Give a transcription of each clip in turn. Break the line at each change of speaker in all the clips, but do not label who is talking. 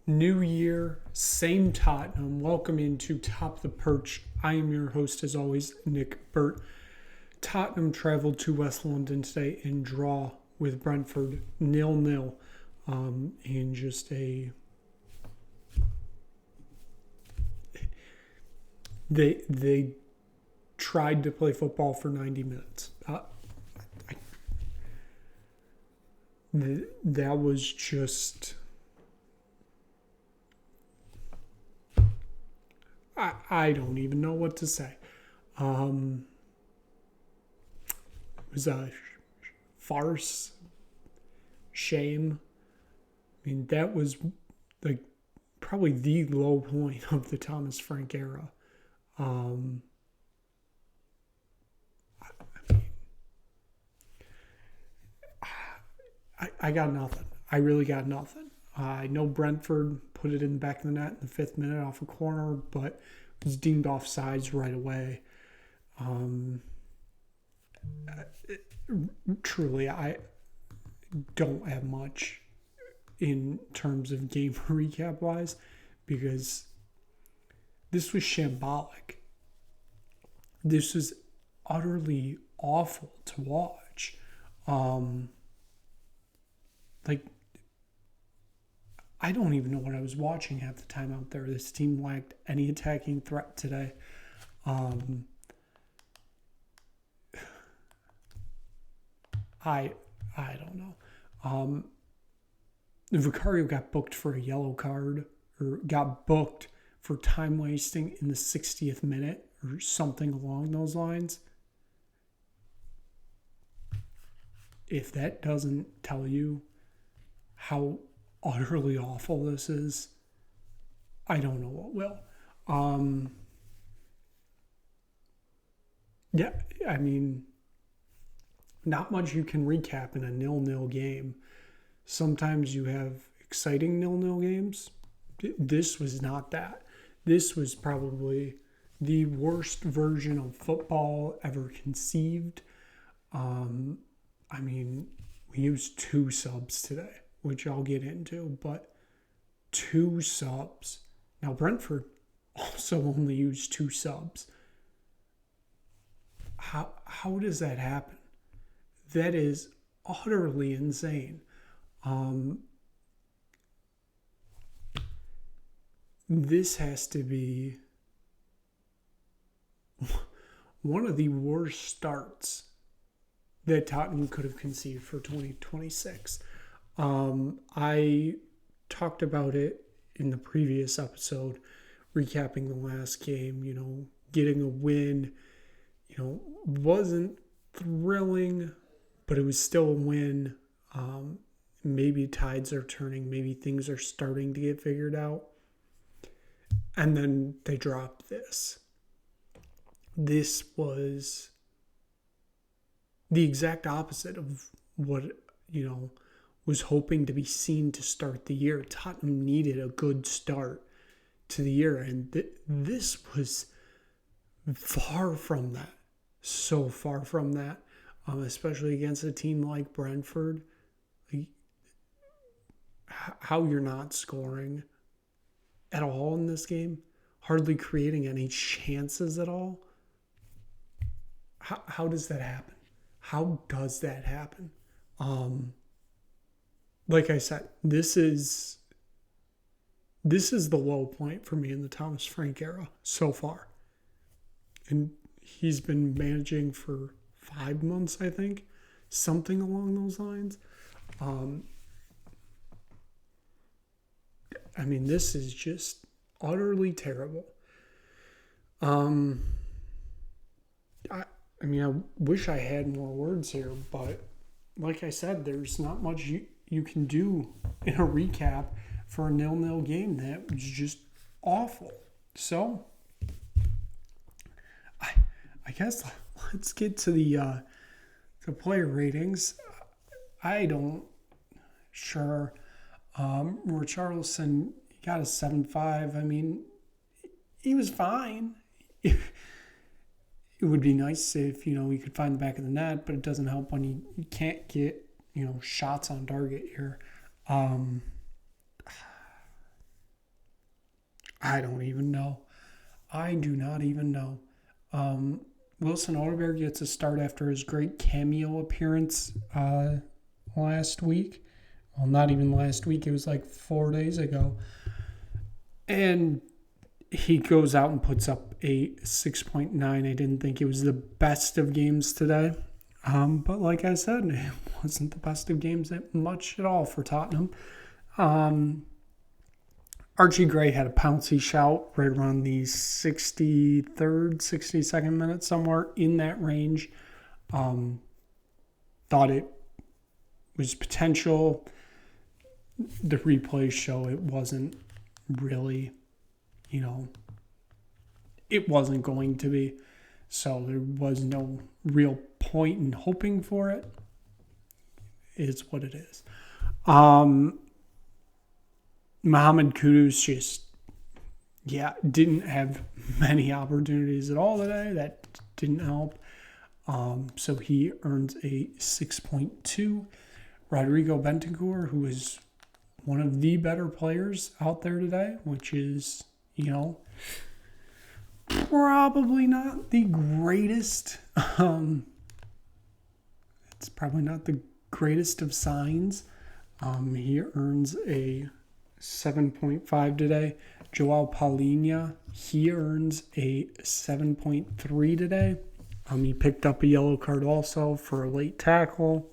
New year, same Tottenham. Welcome into Top the Perch. I am your host, as always, Nick Burt. Tottenham traveled to West London today and draw with Brentford 0-0 in just a... They tried to play football for 90 minutes. That was just... I don't even know what to say. It was a farce, shame. I mean, that was like probably the low point of the Thomas Frank era. I got nothing. I really got nothing. I know Brentford put it in the back of the net in the 5th minute off a corner, but it was deemed offsides right away. Truly, I don't have much in terms of game recap-wise because this was shambolic. This was utterly awful to watch. I don't even know what I was watching half the time out there. This team lacked any attacking threat today. I don't know. Vicario got booked for a yellow card, or got booked for time wasting in the 60th minute, or something along those lines. If that doesn't tell you how utterly awful this is, I don't know what will. Yeah, I mean, not much you can recap in a 0-0 game. Sometimes you have exciting 0-0 games. This was not that. This was probably the worst version of football ever conceived. I mean, we used 2 subs today, which I'll get into, but 2 subs. Now, Brentford also only used 2 subs. How does that happen? That is utterly insane. This has to be one of the worst starts that Tottenham could have conceived for 2026. I talked about it in the previous episode, recapping the last game, getting a win, wasn't thrilling, but it was still a win. Maybe tides are turning, maybe things are starting to get figured out. And then they dropped this. This was the exact opposite of what, was hoping to be seen to start the year. Tottenham needed a good start to the year, and this was far from that. So far from that, especially against a team like Brentford. How you're not scoring at all in this game, hardly creating any chances at all. How does that happen? How does that happen? Like I said, this is the low point for me in the Thomas Frank era so far. And he's been managing for 5 months, I think. Something along those lines. I mean, this is just utterly terrible. I wish I had more words here, but like I said, there's not much you can do in a recap for a 0-0 game that was just awful. So, I guess let's get to the player ratings. Sure. Richarlison got a 7.5. I mean, he was fine. It would be nice if, he could find the back of the net, but it doesn't help when you can't get, shots on target here. I don't even know. I do not even know. Wilson Odeberg gets a start after his great cameo appearance last week. Well, not even last week. It was like 4 days ago. And he goes out and puts up a 6.9. I didn't think it was the best of games today. But like I said, it wasn't the best of games much at all for Tottenham. Archie Gray had a pouncy shout right around the 63rd, 62nd minute, somewhere in that range. Thought it was potential. The replays show it wasn't really, it wasn't going to be. So there was no real point in hoping for it. It's what it is. Mohamed Kudus just, didn't have many opportunities at all today. That didn't help. So he earns a 6.2. Rodrigo Bentancur, who is one of the better players out there today, which is, probably not the greatest. It's probably not the greatest of signs. He earns a 7.5 today. Joao Paulinho, he earns a 7.3 today. He picked up a yellow card also for a late tackle.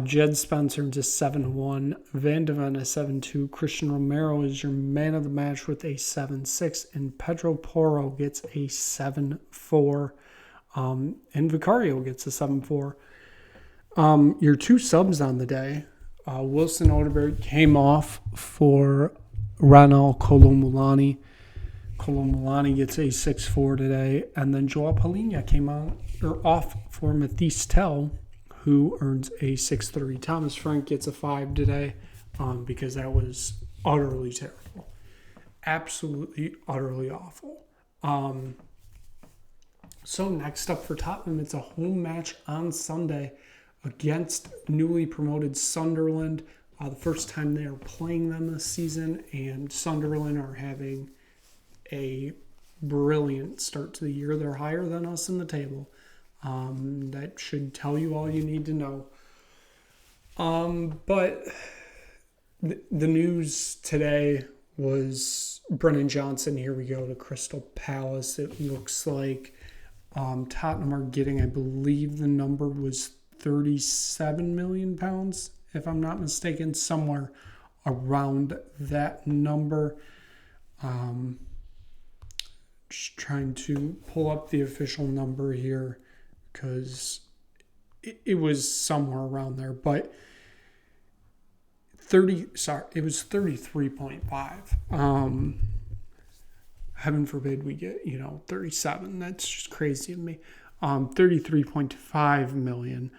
Jed Spencer is a 7-1. Van de Ven a 7-2. Christian Romero is your man of the match with a 7-6. And Pedro Porro gets a 7-4. And Vicario gets a 7-4. Your two subs on the day, Wilson Odeberg came off for Ranal Kolomulani. Kolomulani gets a 6-4 today. And then Joao Paulinho came off for Matisse Tell, who earns a 6-3. Thomas Frank gets a 5 today because that was utterly terrible. Absolutely, utterly awful. So next up for Tottenham, it's a home match on Sunday against newly promoted Sunderland. The first time they are playing them this season, and Sunderland are having a brilliant start to the year. They're higher than us in the table. That should tell you all you need to know. But the news today was Brennan Johnson. Here we go to Crystal Palace. It looks like Tottenham are getting, I believe the number was £37 million, if I'm not mistaken, somewhere around that number. Just trying to pull up the official number here because it was somewhere around there, but it was 33.5. Heaven forbid we get, 37. That's just crazy to me. 33.5 million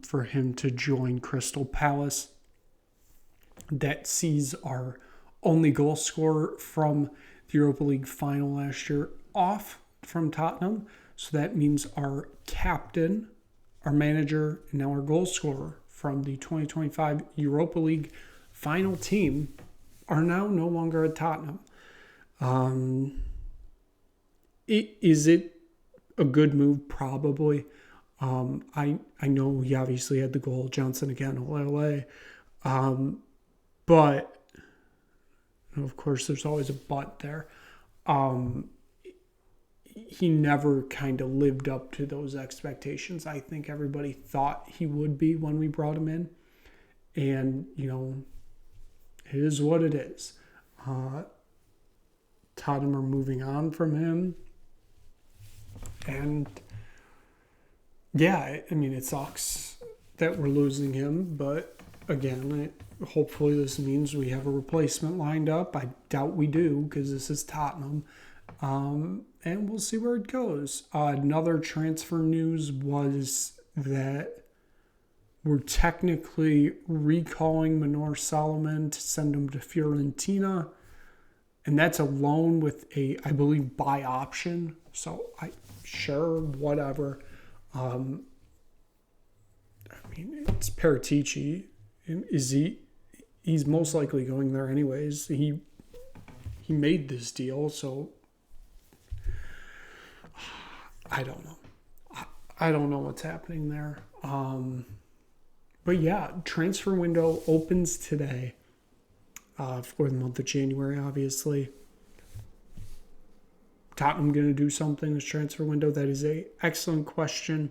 for him to join Crystal Palace. That sees our only goal scorer from the Europa League final last year off from Tottenham. So that means our captain, our manager, and now our goal scorer from the 2025 Europa League final team are now no longer at Tottenham. Is it a good move? Probably. I know he obviously had the goal, Johnson again, LA. But, of course, there's always a but there. He never kind of lived up to those expectations. I think everybody thought he would be when we brought him in. And, it is what it is. Tottenham are moving on from him. And, it sucks that we're losing him. But, again, hopefully this means we have a replacement lined up. I doubt we do because this is Tottenham. And we'll see where it goes. Another transfer news was that we're technically recalling Manor Solomon to send him to Fiorentina. And that's a loan with a, I believe, buy option. So, whatever. It's Paratici. Is he? He's most likely going there anyways. He made this deal, so I don't know. I don't know what's happening there. But yeah, transfer window opens today for the month of January, obviously. Tottenham going to do something this transfer window? That is a excellent question.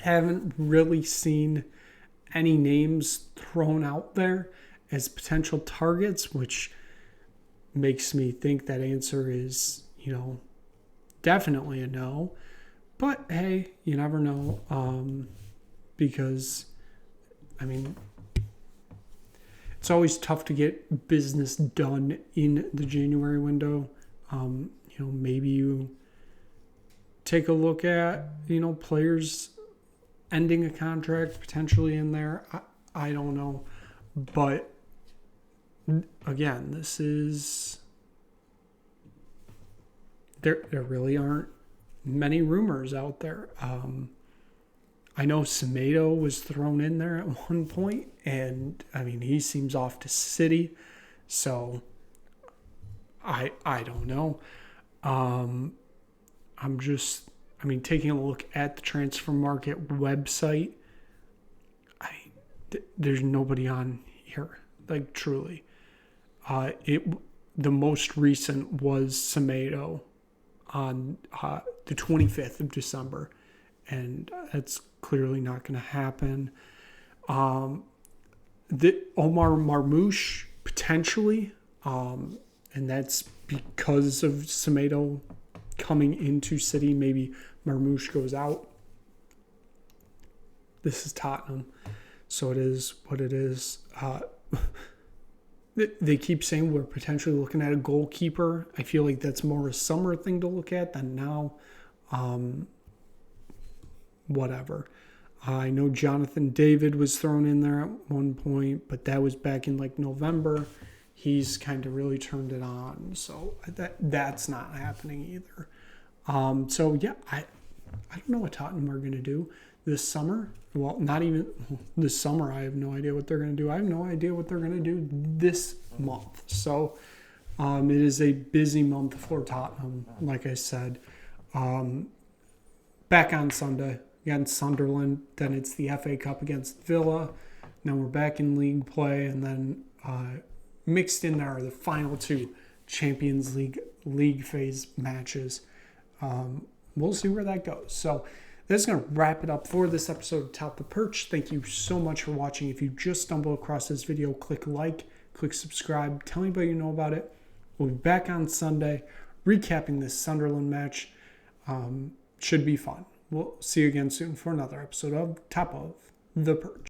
Haven't really seen any names thrown out there as potential targets, which makes me think that answer is, definitely a no. But hey, you never know, because, it's always tough to get business done in the January window. Maybe you take a look at, players ending a contract potentially in there. I don't know. But again, this is... There really aren't many rumors out there. I know Semedo was thrown in there at one point, and he seems off to City, so I don't know. I'm just taking a look at the transfer market website. There's nobody on here, like truly. The most recent was Semedo on the 25th of December, and that's clearly not going to happen. The Omar Marmoush potentially, and that's because of Semedo coming into City. Maybe Marmoush goes out. This is Tottenham, so it is what it is. They keep saying we're potentially looking at a goalkeeper. I feel like that's more a summer thing to look at than now. Whatever. I know Jonathan David was thrown in there at one point, but that was back in November. He's kind of really turned it on, so that's not happening either. So yeah, I don't know what Tottenham are going to do this summer. Well, not even this summer. I have no idea what they're going to do. I have no idea what they're going to do this month. So it is a busy month for Tottenham, like I said. Back on Sunday against Sunderland. Then it's the FA Cup against Villa. Now we're back in league play, and then mixed in there are the final two Champions League phase matches. We'll see where that goes. So that's going to wrap it up for this episode of Top the Perch. Thank you so much for watching. If you just stumbled across this video, click like, click subscribe, tell anybody you know about it. We'll be back on Sunday recapping this Sunderland match. Should be fun. We'll see you again soon for another episode of Top of the Perch.